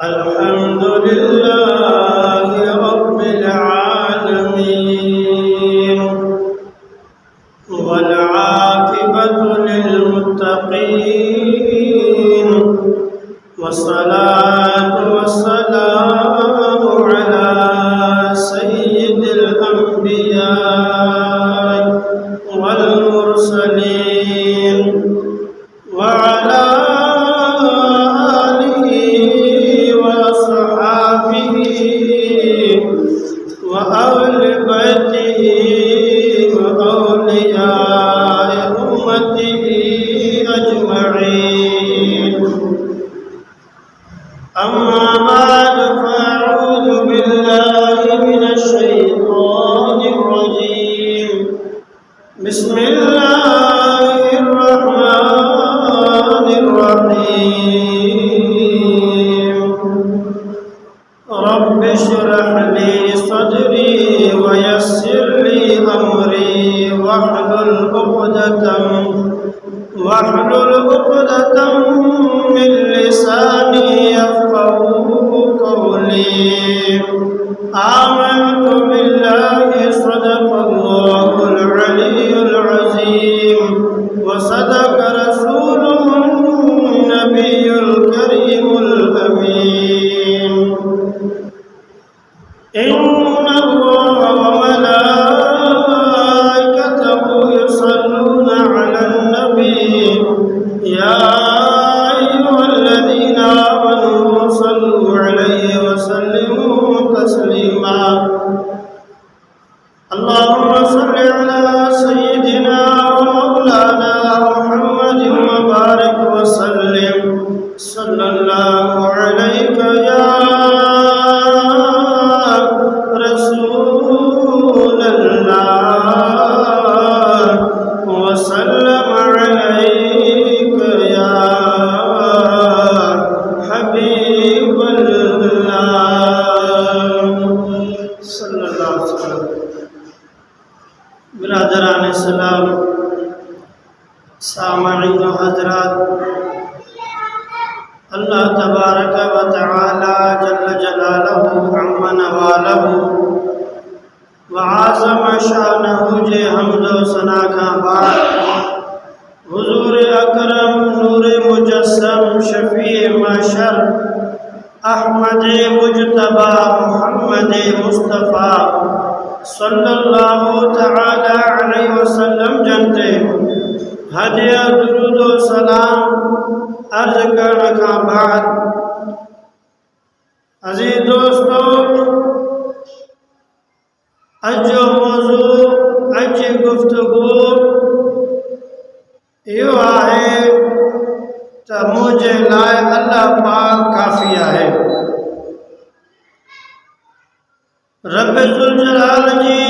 अल्हम्दुलिल्लाहि रब्बिल आलमीन वल आक़िबतु लिल मुत्तक़ीन वस्सलातु वस्सलामु अला सय्यिदिल अंबिया वल मुरसलीन व अला وأهل بيته وأولياء أمته أجمعين أما بعد فأعوذ بالله من الشيطان الرجيم بسم الله الرحمن الرحيم رب اشرح لي صدري ويسر لي أمري واحلل عقدة من لساني يفقهوا قولي آمنت بالله صدق الله العلي العظيم وصدق رسوله النبي الكريم الأمين إن الله وملائكته يصلون على النبي يا أيها الذين آمنوا صلوا عليه وسلموا تسليما اللهم صل على سيدنا ومولانا محمد وبارك وسلم صلى الله عليك يا رسول الله وسلم عليك يا حبيب الله صلى الله عليه وسلم برادران اسلام सामईन हजरात अल्लाह तबारक व तआला जल्ल जलालहु अम्मा नवालहु व आज़म शानहु जे हम्द व सना का बाद हुजूर अकरम नूर मुजस्सम शफी महशर अहमद मुजतबा मोहम्मद मुस्तफ़ा सल्लल्लाहु तआला अलैहि वसल्लम जनते हदिया दुरूद व सलाम अर्ज करने का बाद अजीज दोस्तों अजो मौजू अज गुफ्तगू यो है तो मुझे लाए अल्लाह पाक काफिया है रब जुल जलाल जी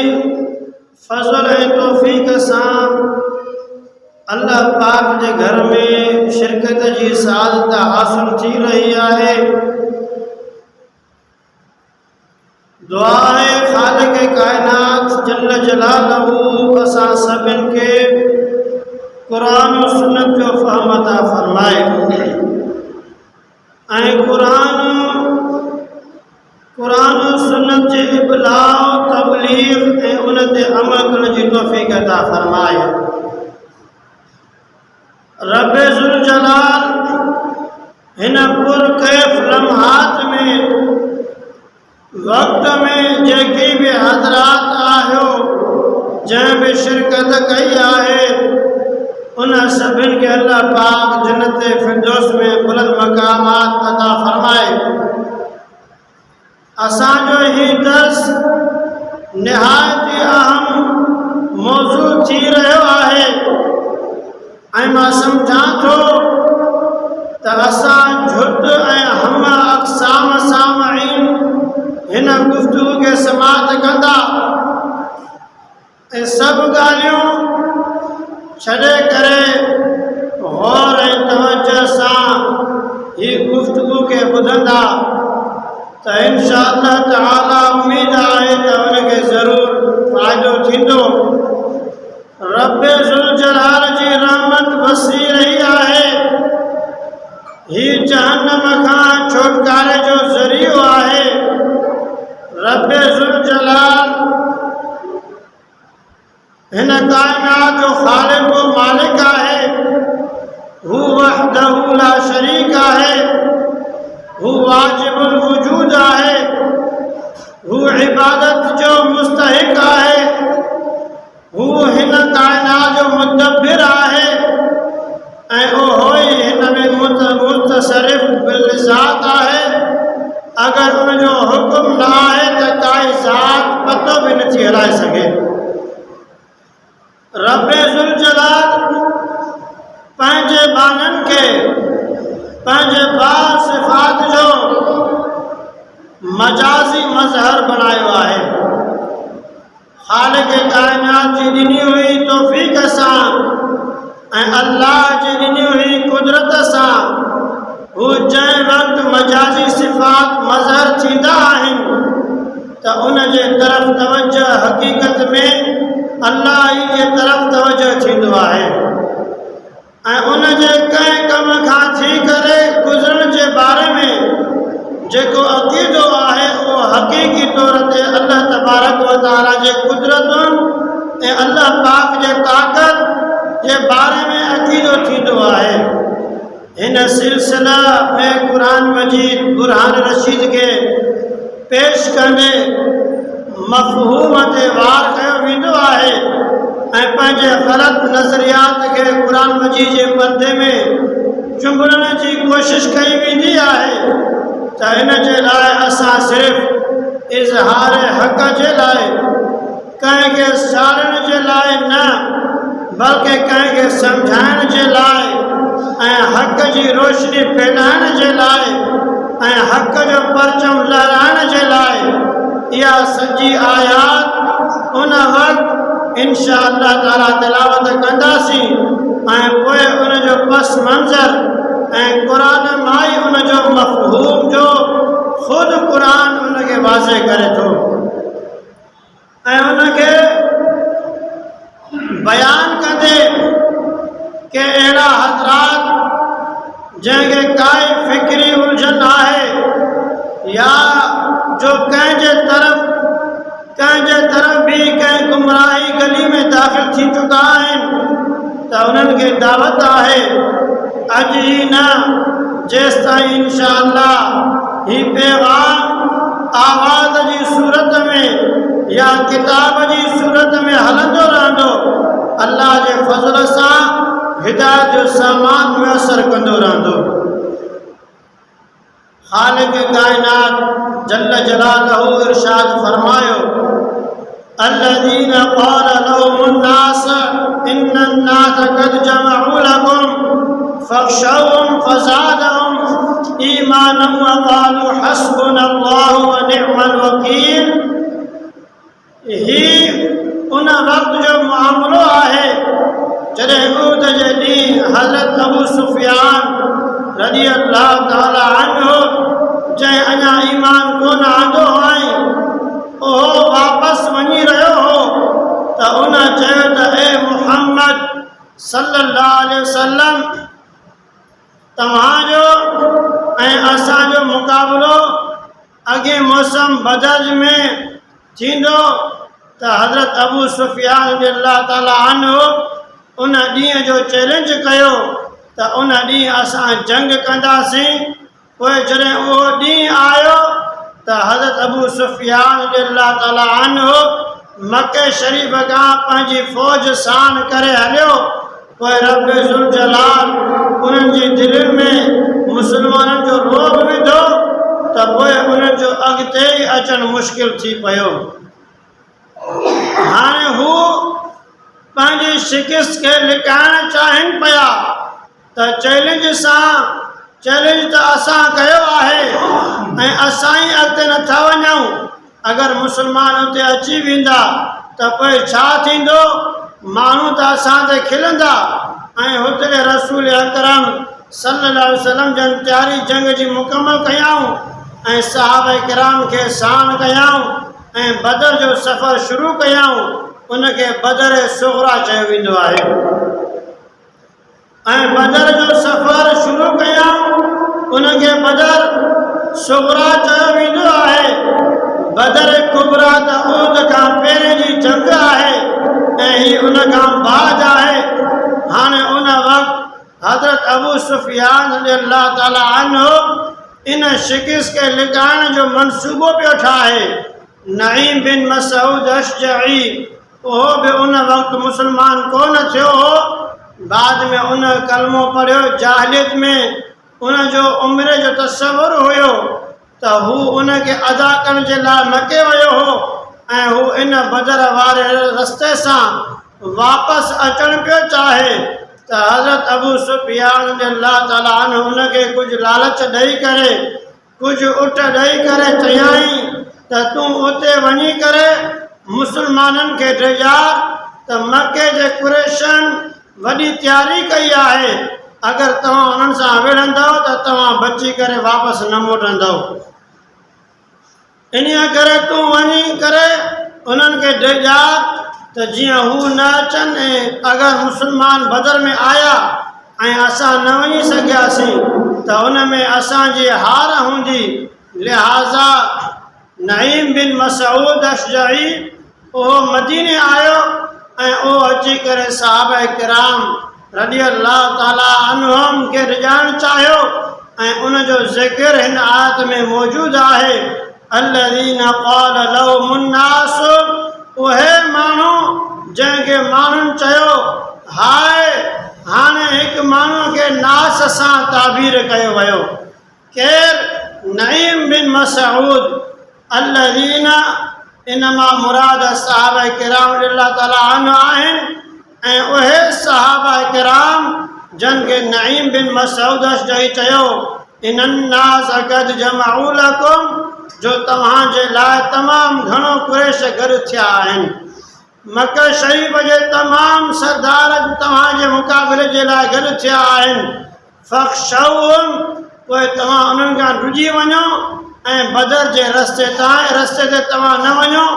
फजल है तौफीक सां अल्लाह पाक के घर में शिरकत की सादत हासिल थी रही है। दुआ है खालिक कायनात जल्ल जलालहू असां सभिन के कुरान और सुन्नत जो फहम अता फरमाए ऐं कुरान और सुन्नत के इबलाग तबलीग ऐं उन ते अमल करण जी तौफीक अता फरमाए। रब जुल जलाल हिन पुरकैफ लम्हात में वक्त में जेकी भी हजरात आयो जैं भी शिरकत कई है उन सभिन के अल्लाह पाक जन्नत फिरदौस में बुलंद मकामात अता फरमाए। असांजो ही दर्स निहायत अहम मौजू थी रहो है ऐं मां सम्झां थो त असां झुत ऐं हम अक़साम सामईन हिन गुफ्तगू के समात कंदा ऐं सभु ॻाल्हियूं छॾे करे गौर ऐं तवज्जो सां ही गुफ्तगू के ॿुधंदा त इंशाअल्लाह तआला उम्मीद आहे त उनखे ज़रूर फ़ाइदो थींदो। रब जुल जलाल जी रहमत वसी रही है ही जहन्नम खां छुटकारे जो ज़रियो आहे। रब्बे ज़ुल जलाल हिन कायनात जो ख़ालिक़ व मालिक आहे। हू वहदहू ला शरीक आहे। हू वाजिबुल वजूद आहे। हू इबादत जो मुस्तहिक आहे। हू हिन कायनात जो मुदब्बिर आहे ऐं उहो ई हिन में मुतसरिफ़ बिलज़ात आहे। अगर उनजो हुक्म न आहे त काई ज़ात पतो भी नथी हलाए सघे। रब्बे ज़ुल जलाल पंहिंजे बाननि खे पंहिंजे बार सिफ़ात जो मजाज़ी मज़हर बणायो आहे। ख़ालिक़ कायनात जी ॾिनी हुई तौफ़ीक़ सां ऐं अल्लाह जी ॾिनी हुई कुदरत सां हू जंहिं वक़्तु मजाज़ी सिफ़ात मज़हर थींदा आहिनि त उन जे तरफ़ तवजह हक़ीक़त में अल्लाह ई जे तरफ़ तवजह थींदो आहे ऐं उन जे कंहिं कम खां थी करे गुज़रण जे बारे में जेको अक़ीदो आहे उहो हक़ीक़ी तौर ते अल्लाह तबारक व तआला जे कुदरतुनि ऐं अल्लाह पाक जे ताक़त जे बारे में अक़ीदो थींदो आहे। हिन सिलसिला में कुरान मजीद बुरहान रशीद के पेश कंदे मफ़हूम ते वार कयो वेंदो आहे ऐं पंहिंजे ग़लति नज़रियात खे कुरान मजीद जे पर्दे में चुंबड़ण जी कोशिश कई वेंदी आहे त हिन जे लाइ असां सिर्फ़ इज़हार हक़ जे लाइ कंहिंखे साड़ण जे लाइ न बल्कि कंहिंखे सम्झाइण जे लाइ ऐं हक़ जी रोशनी फैलाइण जे लाइ ऐं हक़ जो परचम लहराइण जे लाइ इहा सॼी आयात उन वक़्तु इंशा अल्लाह ताला तिलावत कंदासीं ऐं पोइ उनजो पस मंज़र ऐं क़ुरान मां ई उनजो मफ़हूम जो ख़ुदि क़ुरान उनखे वाज़े करे थो ऐं उनखे बयान कंदे के अहिड़ा हज़रात जंहिंखे काई फ़िक्री उलझन आहे या जो कंहिंजे तरफ़ भी कंहिं गुमराही गली में दाख़िल थी चुका आहिनि त उन्हनि खे दावत आहे अॼु ई न जेसि ताईं इंशा अल्लाह ही पैगाम आवाज़ जी सूरत में या किताब जी सूरत में हलंदो रहंदो अल्लाह जे फज़ल सां हिदायत जो सामान मुयसर कंदो रहंदो। ख़ालिक़ कायनात जल्ल जलालहू इरशाद फरमायो الذين قال لهم الناس إن الناس قد جمعوا لكم فاخشوهم فزادهم إيمانا وقالوا حسبنا الله ونعم الوكيل। ही उन वक़्त जो मामिलो आहे जॾहिं उहद जे ॾींहुं हज़रत अबू सुफ़ियान रज़ी अल्लाह ताला अन्हु जंहिं अञा ईमान कोन आंदो हुअईं उहो वापसि वञी रहियो हो त उन चयो त ए मुहम्मद सल्लल्लाहु अलैहि वसल्लम तव्हांजो ऐं असांजो मुक़ाबिलो अॻे मौसम बदर में थींदो त हज़रत अबू सुफ़ियान रज़ी अल्लाह ताला अन्हु उन ॾींहं जो चैलेंज कयो त उन ॾींहुं असां जंग कंदासीं। पोइ जॾहिं उहो ॾींहुं आयो त हज़रत अबू सुफ़ियान रज़ी अल्लाह ताला अन्हु मके शरीफ़ खां पंहिंजी फ़ौज साण करे हलियो। पोइ रब ज़ुल जलाल उन्हनि जी दिलि में मुस्लमाननि जो रोब विधो त पोइ उन्हनि जो अॻिते ई अचणु मुश्किल थी पियो। हाणे हू पंहिंजी शिकिस्त खे लिकाइण चाहिनि पिया त चैलेंज त असां कयो आहे ऐं असां ई अॻिते नथा वञूं। अगरि मुस्लमान उते अची वेंदा त पोइ छा थींदो? माण्हू त असां ते खिलंदा ऐं हुते रसूल अकरम सल्लल्लाहु अलैहि वसल्लम जन तयारी जंग जी मुकमल कयाऊं ऐं सहाबा किराम खे साण कयाऊं ऐं बदर जो सफ़र शुरू कयाऊं। उनखे बदर सुग़रा चयो वेंदो आहे ऐं बदर जो सफ़र शुरू कयाऊं सुगरा चयो वेंदो आहे। बदर कुबरा त उहद खां पहिरें जी जंग आहे ऐं हीअ उन खां बाद आहे। हाणे उन वक़्तु हज़रत अबू सुफियान रज़ियल्लाहु ताला अन्हु इन शिकिस्त खे लिकाइण जो मंसूबो पियो ठाहे। नईम बिन मसूद अशजई उहो बि उन वक़्तु मुस्लमान कोन थियो हो। बाद में उन कलमो पढ़ियो। जाहिलियत में उन जो उमिरि जो तसवुर हुयो त हू उन खे अदा करण जे लाइ मके वियो हो ऐं हू इन बदर वारे रस्ते सां वापसि अचणु पियो चाहे त हज़रत अबू सुफियान रज़ियल्लाहु ताला अन्हु उन खे कुझु लालच ॾेई करे, कुझु उठ ॾेई करे चयाईं त तूं उते वञी करे मुस्लमाननि खे ॾिजार त मके जे कुरैशनि वॾी तयारी कई आहे। अगरि तव्हां उन्हनि सां विढ़ंदव त तव्हां बची करे वापसि न मोटंदव। इन्हीअ करे तूं वञी करे उन्हनि खे ॾिजार त जीअं हू न अचनि ऐं अगरि मुस्लमान बदर में आया ऐं असां न वञी सघियासीं त उन में असांजी हार हूंदी। लिहाज़ा नईम बिन मसूद अशजई उहो मदीने आयो ऐं उहो अची करे सहाबा किराम रज़ियल्लाहु ताला अन्हुम खे रिझाइणु चाहियो ऐं उन जो ज़िक्र हिन आयत में मौजूदु आहे। अल्लज़ीन क़ाल लहुमुन्नास उहे माण्हू जंहिंखे माण्हुनि चयो हाय। हाणे हिकु माण्हू खे नास सां ताबीर कयो वियो। केरु? नईम बिन मसूद। अल्लज़ीन इनमा मुराद सहाबा किराम रज़ियल्लाहु ताला अन्हु आहिनि ऐं उहे सहाबा किराम जन खे नईम बिन मसूद अशजई चयो इन्नास क़द जमअू लकुम जो तव्हांजे लाइ तमामु घणो कुरैश गॾु थिया आहिनि। मक्का शरीफ़ जे तमामु सरदार तव्हांजे मुक़ाबिले जे लाइ गॾु थिया आहिनि। फ़ख़्शौहुम पोइ तव्हां उन्हनि खां ॾुजी वञो ऐं बदर जे रस्ते ते तव्हां न वञो।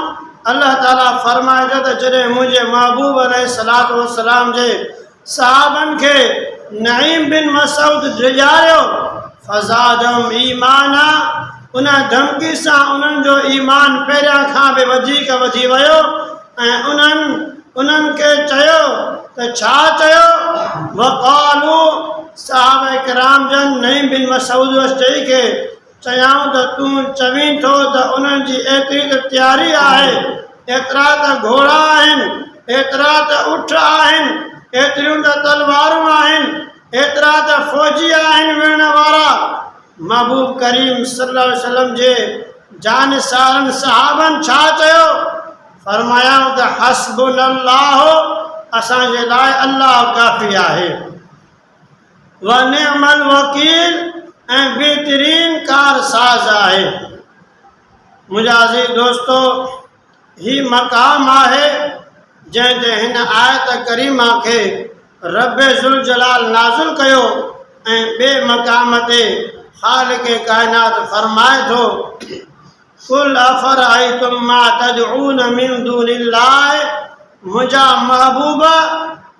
अल्लाह ताला फरमाए थो त जॾहिं मुंहिंजे महबूब अलैहिस्सलातु वस्सलाम जे सहाबनि खे नईम बिन मसूद ॾिॼारियो फ़ज़ादहुम ईमाना उन धमकी सां उन्हनि जो ईमान पहिरियां खां बि वधीक वधी वियो ऐं उन्हनि खे चयो त छा चयो? वक़ालू सहाबा किराम जन नईम बिन मसूद अशजई खे चयाऊं त तूं चवीं थो त उन्हनि जी एतिरी त तयारी आहे, एतिरा त घोड़ा आहिनि, एतिरा त उठ आहिनि, एतिरियूं त तलवारूं आहिनि, एतिरा त फ़ौजी आहिनि विढ़ण वारा। महबूब करीम सल्लल्लाहु अलैहि वसल्लम जे जानसारनि सहाबनि छा चयो? फरमायाऊं त हस्बुनल्लाह असांजे लाइ अल्लाह काफ़ी आहे। व निअमल वकील ऐं बहितरीन कारसाज़ आहे। मुंहिंजा अज़ीज़ दोस्तो ही मक़ाम आहे जंहिं ते हिन आयत करीमा खे रब ज़ुल जलाल नाज़िल कयो ऐं ॿिए मक़ाम ते ख़ालिक़ काइनात फरमाए थो कुल अफ़रअयतुम मा तदऊन मिन दूनिल्लाह मुंहिंजा महबूब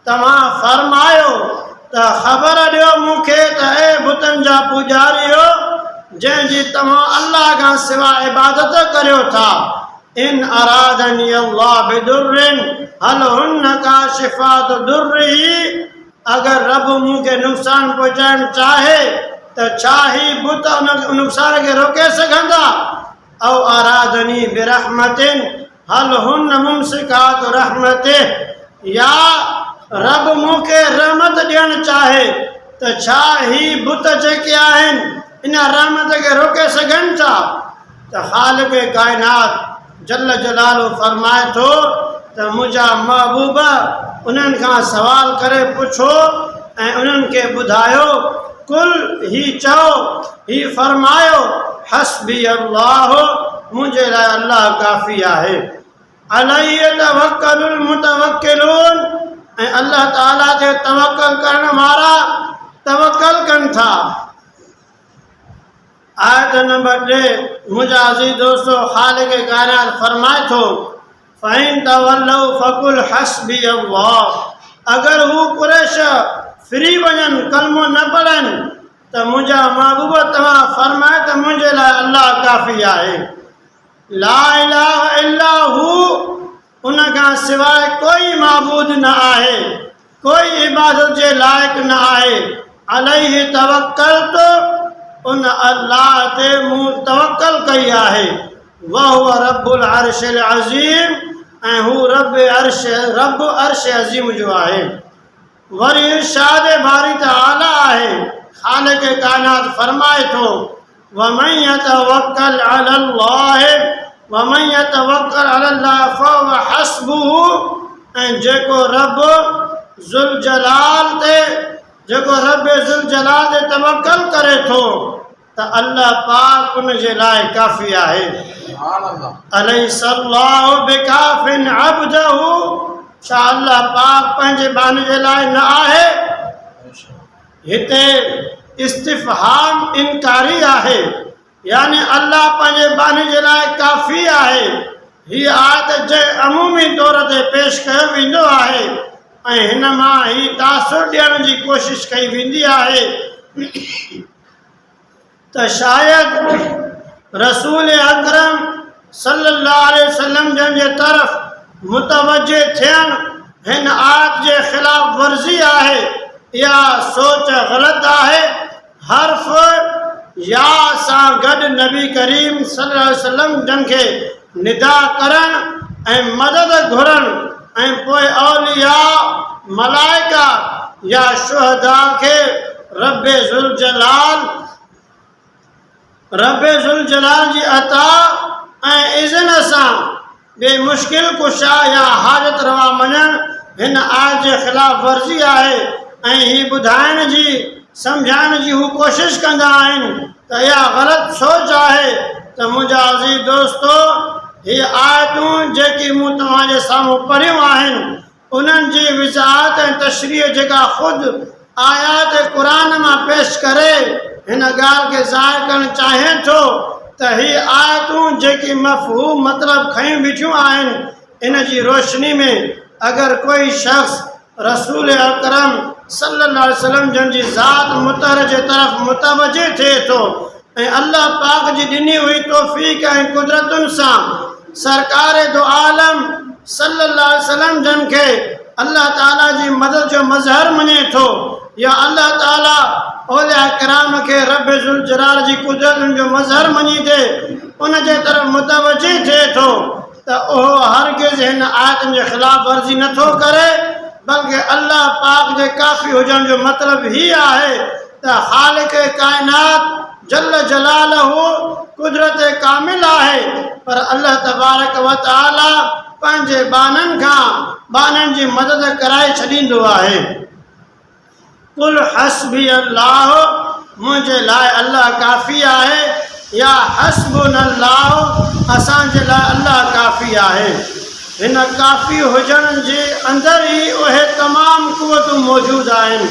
तव्हां फरमायो त ख़बर ॾियो मूंखे त ए बुतनि जा पुॼारियो जंहिंजी तव्हां अल्लाह खां सवाइ इबादत करियो था। इन अरादनी अल्लाह बिदुर्रिन हल हुन काशिफात दुर्रिही अगरि रब मूंखे नुक़सान पहुचाइणु चाहे त छा ही बुत उन नुक़सान खे रोके सघंदा? औ अरादनी बिरहमतिन हल हुन मुमसिकात रहमतिह या रब मूंखे रहमत ॾियणु चाहे त छा ही बुत जेके आहिनि इन रहमत खे रोके सघनि था? त ख़ालिक़ काइनात जल जलालो फरमाए थो त मुंहिंजा महबूब उन्हनि खां सवाल करे पुछो ऐं उन्हनि खे ॿुधायो कुल ही चओ ही फरमायो हस्बी अल्लाह मुंहिंजे लाइ अल्लाह काफ़ी आहे। अलैहि यतवक्कलुल मुतवक्किलून ऐं अल्लाह ताला ते तवक्कल करण वारा तवक्कल कनि था। आयत नंबर 2 मुंहिंजा अज़ीज़ दोस्तो ख़ालिक़ काइनात फरमाए थो फ़इन तवल्लौ फ़कुल हस्बी अल्लाह अगरि हू कुरैश फिरी वञनि कलमो न पढ़नि त मुंहिंजा महबूब तव्हां फरमाए त मुंहिंजे लाइ अल्लाह काफ़ी आहे। ला इलाहा इल्ला हू, उन खां सवाइ कोई माबूद न आहे, कोई इबादत जे लाइक़ न आहे। अलैहि तवक्कलतु, उन अल्लाह ते मूं तवक्कल कई आहे। वहुव रब्बुल अर्शिल अज़ीम, ऐं हू रब अर्श अज़ीम जो आहे। वरी इरशाद बारी तआला आहे, ख़ालिक़ काइनात फरमाए थो, वमन यतवक्कल अलल्लाह वमन यतवक्कल अलल्लाह फहुव हस्बुहु, ऐं जेको रब ज़ुल जलाल ते तवक्कल करे थो त अल्लाह पाक उन जे लाइ काफ़ी आहे। अलैहिस्सलाहु बिकाफ़िन अब्दहु, छा अल्लाह पाक पंहिंजे बाने जे लाइ न आहे? हिते इस्तिफ़हाम इनकारी आहे, यानी अल्लाह पंहिंजे बाने जे लाइ काफ़ी आहे। हीअ आयत जे अमूमी तौर ते पेश कयो वेंदो आहे ऐं हिन मां ही तासुर ॾियण जी कोशिश कई वेंदी आहे त शायदि रसूल अकरम सल्लल्लाहु अलैहि वसल्लम जंहिंजे तरफ़ मुतवजे थियनि हिन आयत जे ख़िलाफ़ वर्ज़ी आहे। इहा सोच ग़लति आहे। हर्फ़ या सां गॾु नबी करीम सल्लल्लाहु अलैहि वसल्लम जन खे निदा करणु ऐं मदद घुरणु ऐं पोइ औलिया मलाइका या शुहदा खे रब्बे ज़ुल जलाल जी अता ऐं इज़्न सां बेमुश्किल कुशा या हाजत रवा मञणु हिन आयत जे ख़िलाफ़ वर्ज़ी आहे। ऐं ही ॿुधाइण जी सम्झाइण जी हू कोशिश कंदा आहिनि त इहा ग़लति सोच आहे त मुंहिंजा अज़ीज़ दोस्तो, हीअ आयतूं जेकी मूं तव्हांजे साम्हूं पढ़ियूं आहिनि उन्हनि जी विज़ाहत ऐं तशरीह जेका ख़ुदि आयात क़ुरान मां पेश करे हिन ॻाल्हि खे ज़ाहिर करणु चाहे थो त हीअ आयतूं जेकी मफ़हूम मतिलबु खयूं बीठियूं आहिनि, इन जी रोशनी में अगरि कोई शख़्स रसूल अकरम सल्लल्लाहु अलैहि वसल्लम जंहिंजी ज़ात मुतहर जे तरफ़ मुतवजे थिए थो ऐं अल्लाह पाक जी ॾिनी हुई तौफ़ीक़ ऐं कुदरतुनि सां सरकार दो आलम सल्लल्लाहु अलैहि वसल्लम जन खे अल्लाह ताला जी मदद जो मज़हर मञे थो या अल्लाह ताला औलिया किराम खे रब ज़ुल जलाल जी कुदरतुनि जो मज़हर मञी दे उन जे तरफ़ मुतवजे थिए थो त उहो हरगिज़ हिन आयतुनि जे ख़िलाफ़ वर्ज़ी नथो करे, बल्कि अल्लाह पाक जे काफ़ी हुजण जो मतिलबु हीअ आहे त ख़ालिक़ काइनात जल जलालहू कुदरत कामिल आहे, पर अल्लाह तबारक व तआला पंहिंजे बाननि जी मदद कराए छॾींदो आहे। कुल हस्बी अल्लाह, मुंहिंजे लाइ अल्लाह काफ़ी आहे, या हस्बुन अल्लाह, असांजे लाइ अल्लाह काफ़ी आहे। हिन काफ़ी हुजण जे अंदरि ई उहे तमामु क़ुवतूं मौजूदु आहिनि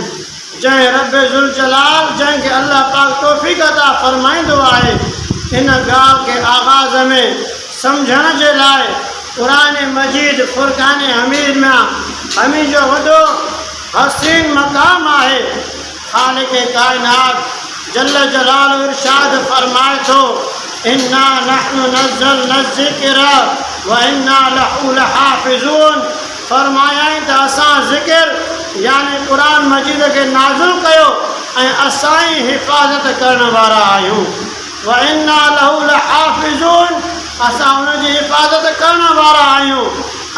जंहिं रब ज़ुल जलाल जंहिंखे अल्लाह पाक तौफ़ीक़ अता फ़रमाईंदो आहे। इन ॻाल्हि खे आगाज़ में सम्झण जे लाइ क़ुरान मजीद फ़ुरक़ान हमीद में हमीद जो वॾो हसीन मक़ाम आहे। ख़ालिक़ काइनात जल जलाल इरशाद फ़रमाए थो, इन्ना नहनु नज़्ज़लना ज़िक्र व इन्ना लहू लहाफ़िज़ून, फरमायाई त असां ज़िक्र यानी क़ुरान मजीद खे नाज़िल कयो ऐं असां ई हिफ़ाज़त करण वारा आहियूं। व इन्ना लहू लहाफ़िज़ून, असां उन जी हिफ़ाज़त करण वारा आहियूं।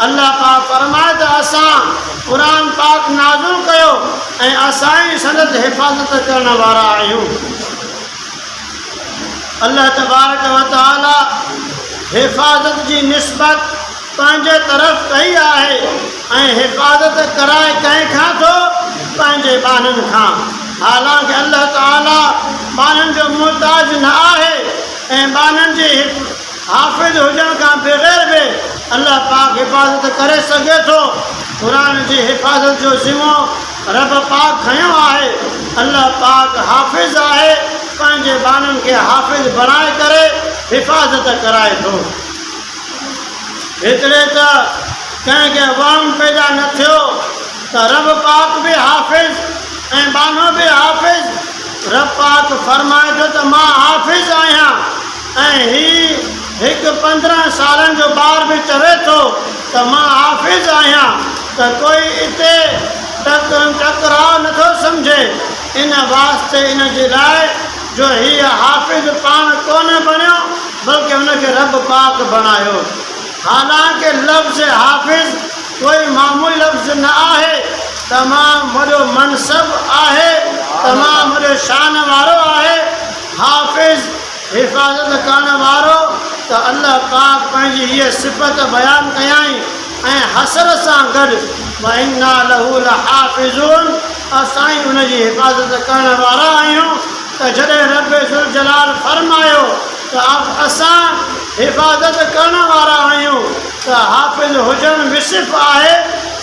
अल्लाह पाक फरमाए त असां क़ुरान पाक नाज़िल कयो ऐं असां ई संदसि हिफ़ाज़त करण वारा आहियूं। अल्लाह तबारक व तआला हिफ़ाज़त जी निस्बत पंहिंजे तरफ़ कई आहे ऐं हिफ़ाज़त कराए कंहिंखां थो? पंहिंजे बाननि खां। हालांकि अल्लाह ताला बाननि जो मुहताज न आहे ऐं बाननि जे हाफ़िज़ हुजण खां बग़ैर बि अल्लाह पाक हिफ़ाज़त करे सघे थो। क़ुरान जी हिफ़ाज़त जो ज़िम्मो रब पाक खयों आहे। अल्लाह पाक हाफ़िज़ आहे, पंहिंजे बाननि खे हाफ़िज़ बणाए करे हिफ़ाज़त कराए थो। हेतिरे त कंहिंखे वहम पैदा न थियो त रब पाक बि हाफ़िज़ ऐं बानो बि हाफ़िज़ रब पाक फरमाए थो त मां हाफ़िज़ आहियां ऐं हिकु 15 सालनि जो ॿार बि चवे थो त मां हाफ़िज़ आहियां त कोई हिते टकराव नथो सम्झे। इन वास्ते इन जे लाइ जो हीअ हाफ़िज़ पाण कोन बणियो बल्कि हुनखे रब पाक बणायो। हालांकि लफ़्ज़ हाफ़िज़ कोई मामूली लफ़्ज़ न आहे, तमामु वॾो मनसब आहे, तमामु वॾो शान वारो आहे। हाफ़िज़ हिफ़ाज़त करण वारो त अल्लाह पाक पंहिंजी हीअ सिफ़त बयानु कयाई ऐं हसर सां गॾु व इन्ना लहू लहाफ़िज़ून, असां ई उनजी हिफ़ाज़त करण वारा आहियूं। त जॾहिं रब ज़ुल जलाल फरमायो त असां हिफ़ाज़त करण वारा आहियूं त हाफ़िज़ हुजणु विसिफ़ आहे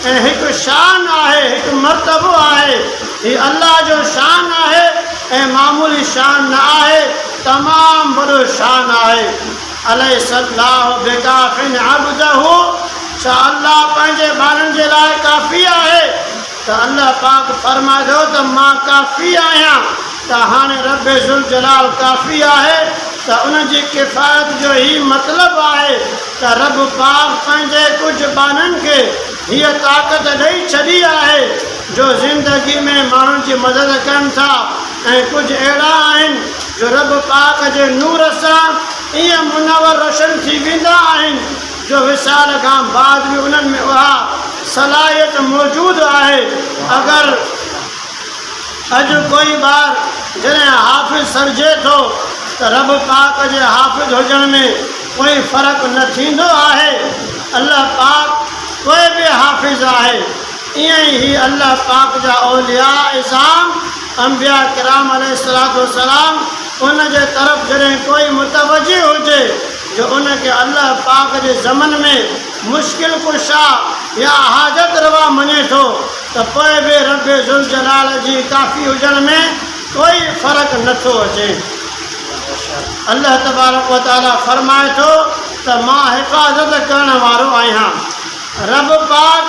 ऐं हिकु शान आहे, हिकु मर्तबो आहे। हीउ अल्लाह जो शान आहे ऐं मामूली शान न आहे, तमामु वॾो शान आहे। अलैहिस्सलाहु बिकाफ़िन अब्दहू, छा अल्लाह पंहिंजे ॿारनि जे लाइ काफ़ी आहे? त अल्लाह पाक फरमाए थो त मां काफ़ी आहियां। त हाणे रब ज़ुल जलाल काफ़ी आहे त उनजी किफ़ायत जो ई मतिलबु आहे त रब पाक पंहिंजे कुझु ॿारनि खे हीअ ताक़त ॾेई छॾी आहे जो ज़िंदगी में माण्हुनि जी मदद कनि था। ऐं कुझु अहिड़ा आहिनि जो रब पाक जे नूर सां ईअं मुनवर रोशन थी वेंदा आहिनि जो विसाल खां बाद बि उन्हनि में उहा सलाहियत मौजूदु आहे। अगरि अॼु कोई ॿार जॾहिं हाफ़िज़ सरिजे थो त रब पाक जे हाफ़िज़ हुजण में कोई फ़र्क़ु न थींदो आहे। अल्लाह पाक कोई बि हाफ़िज़ आहे। ईअं ई अल्लाह पाक जा औलिया इज़ाम अंबिया किराम अलैहिस्सलातु वस्सलाम उन जे तरफ़ जॾहिं कोई मुतवजी हुजे जो उनखे अल्लाह पाक जे ज़मन में मुश्किल कुशा या हाजत रवा मञे थो त पोइ बि रब ज़ुल जलाल जी काफ़ी हुजण में कोई फ़र्क़ु नथो अचे। अल्लाह तबारक व तआला फरमाए थो त मां हिफ़ाज़त करण वारो आहियां। रब पाक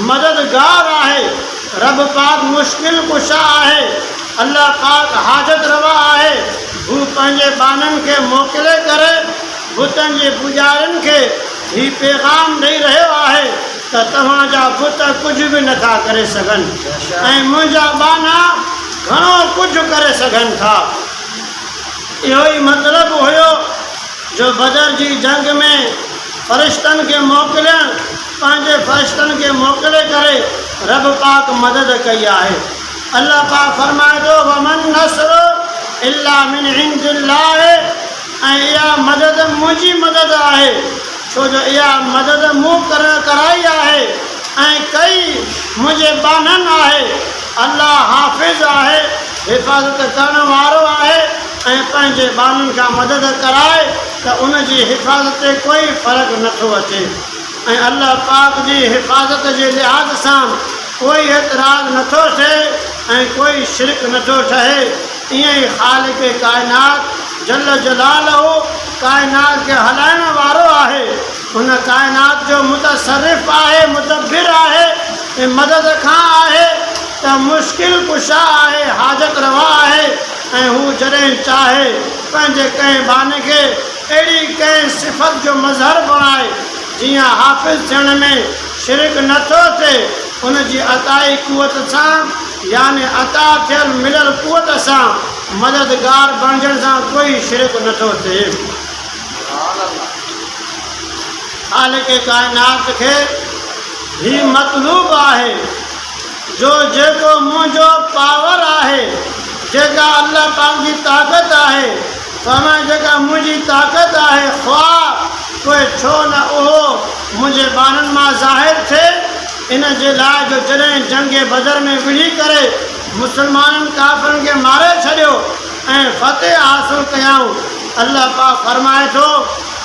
मददगार आहे, रब पाक मुश्किल कुशा आहे, अल्लाह पाक हाजत रवा आहे। हू पंहिंजे ॿारनि खे मोकिले करे बुतनि जे पुॼारियुनि खे ही पैगाम ॾेई रहियो आहे त तव्हांजा बुत कुझु बि नथा करे सघनि ऐं मुंहिंजा बाना घणो कुझु करे सघनि था। इहो ई मतिलबु हुयो जो बदर जी जंग में फ़रिश्तनि खे मोकिलियण, पंहिंजे फ़रिश्तनि खे मोकिले करे रब पाक मदद कई आहे। अल्लाह पाक फरमाए थो वमन नस्र इल्ला मिन इंदिल्लाह, ऐं इहा मदद मुंहिंजी मदद आहे छो जो इहा मदद मूं कराई आहे ऐं कई मुंहिंजे बाननि आहे। अल्लाह हाफ़िज़ आहे, हिफ़ाज़त करण वारो आहे ऐं पंहिंजे बाननि खां मदद कराए त उनजी हिफ़ाज़त ते कोई फ़र्क़ु नथो अचे। ऐं अल्लाह पाक जी हिफ़ाज़त जे लिहाज़ सां कोई एतिराज़ नथो थिए ऐं कोई शिरक नथो ठहे। ईअं ई ख़ालिक़ काइनात जल जलालहू काइनात खे हलाइण वारो आहे, हुन काइनात जो मुतसरिफ़ आहे, मुदब्बिर आहे ऐं मदद खां आहे त मुश्किल कुशा आहे, हाजत रवा आहे। ऐं हू जॾहिं चाहे पंहिंजे कंहिं बाने खे अहिड़ी कंहिं सिफ़त जो मज़हर बणाए जीअं हाफ़िज़ थियण में शिरक नथो थिए, उनजी अताई क़ुवत सां यानी अता थियल मिलियल क़ुवत सां मददगार बणजण सां कोई शिरक नथो थिए। ख़ालिक़ काइनात खे ही मतलूब आहे जो जेको मुंहिंजो पावर आहे, जेका अल्लाह पाक जी ताक़त आहे, फरमाए जेका मुंहिंजी ताक़त आहे, ख़्वाह कोई छो न उहो मुंहिंजे बाननि मां ज़ाहिर थिए। इन जे लाइ जो जॾहिं जंग बदर में विढ़ी करे मुस्लमाननि काफ़िरनि खे मारे छॾियो ऐं फ़तेह हासिल कयऊं, अल्लाह पाक फरमाए थो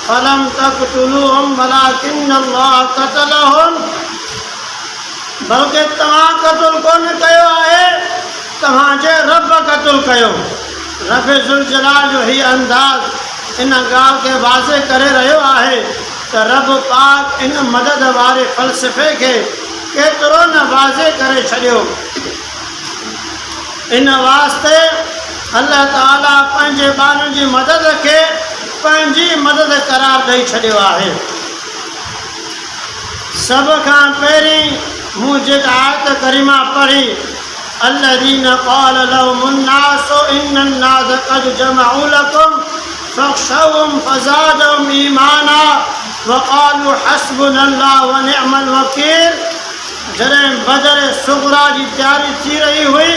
फलम तक़तुलूहुम वलाकिन अल्लाह क़तलहुम, बल्कि तव्हां क़तल कोन कयो आहे, तव्हांजे रब क़तल कयो। रब ज़ुल जलाल जो ही अंदाज़ इन ॻाल्हि खे वाज़े करे रहियो आहे त रब पाक इन मदद वारे फ़लसफ़े खे केतिरो न वाज़े करे छॾियो। इन वास्ते अल्लाह ताला पंहिंजे ॿारनि जी मदद खे पंहिंजी मदद करार ॾेई छॾियो आहे। सब खां पहिरीं मूं जेका आयत करीमा पढ़ी, الذين قال لهم الناس إن الناس قد جمعوا لكم فاخشوهم فزادهم إيمانا وقالوا حسبنا الله ونعم الوكيل। जॾहिं बदर सुगरा जी तयारी थी रही हुई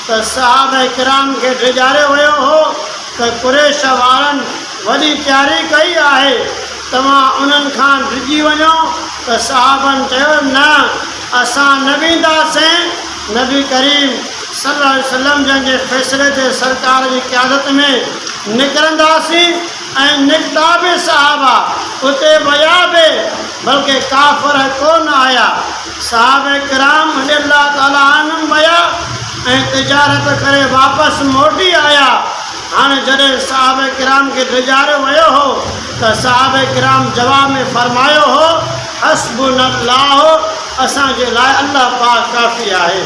त सहाबा किराम खे ॾिॼारियो वियो हो त कुरैश वारनि वॾी तयारी कई आहे, तव्हां उन्हनि खां ॾिॼी वञो। त सहाबनि चयो न, असां न वेंदासीं। नबी करीम सल्लल्लाहु अलैहि वसल्लम जंहिंजे फ़ैसिले ते सरकार जी क़यादत में निकिरंदासीं, ऐं निकिता बि सहाबा, उते विया बि, बल्कि काफ़िर कोन आया। सहाबा किराम अल्लाह ताला अन्हम विया ऐं तिजारत करे वापसि मोटी आया। हाणे जॾहिं सहाबा किराम खे ॾिॼारियो वियो हो त सहाबा किराम जवाब में फरमायो हो, हस्बुनल्लाह, असांजे लाइ अल्लाह पाक काफ़ी आहे।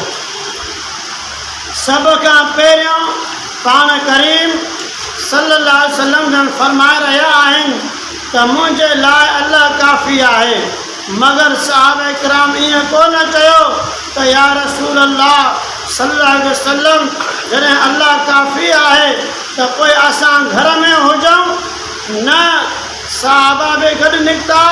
सभ खां पहिरियों पाण करीम सल्लल्लाहु अलैहि वसल्लम जन फरमाए रहिया आहिनि त मुंहिंजे लाइ अल्लाह काफ़ी आहे। मगर सहाबा किराम ईअं कोन चयो त या रसूल अल्लाह सल्लल्लाहु अलैहि वसल्लम, जॾहिं अल्लाह काफ़ी आहे त पोइ असां घर में हुजूं। न, सहाबा बि गॾु निकिता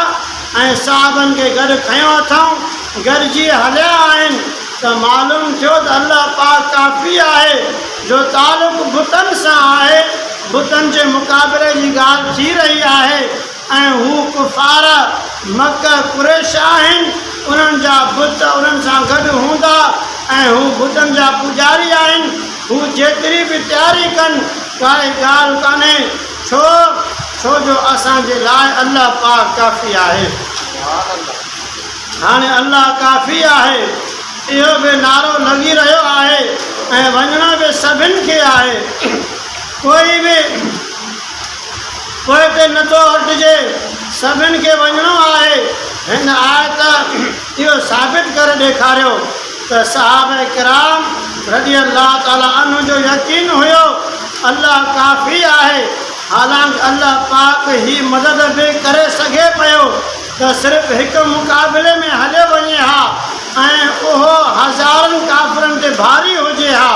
ऐं साहबनि खे गॾु खयो अथऊं, गॾिजी हलिया आहिनि त मालूम थियो त अल्लाह पाक काफ़ी आहे। जो तालुक़ बुतनि सां आहे, बुतनि जे मुक़ाबले जी ॻाल्हि थी रही आहे, ऐं हू कुफ़ार मक्का कुरैश आहिनि, उन्हनि जा बुत उन्हनि सां गॾु हूंदा ऐं हू बुतनि जा पुजारी आहिनि। हू जेतिरी बि तयारी कनि, काई ॻाल्हि कान्हे, छो जो असांजे लाइ अल्लाह पाक काफ़ी आहे। हाणे अल्लाह काफ़ी आहे, इहो बि नारो लॻी रहियो आहे ऐं वञणो बि सभिनि खे आहे। कोई बि पोइ ते नथो हटिजे, सभिनि खे वञणो आहे। हिन आयत इहो साबित करे ॾेखारियो त सहाबा किराम रज़ी अल्लाह ताला अन्हु जो यकीन हुयो अल्लाह काफ़ी आहे। हालांकि अल्लाह पाक ही मदद बि करे सघे पियो त सिर्फ़ु हिकु मुक़ाबले में हलियो वञे हा ऐं उहो हज़ारनि काफ़िरनि ते भारी हुजे हा,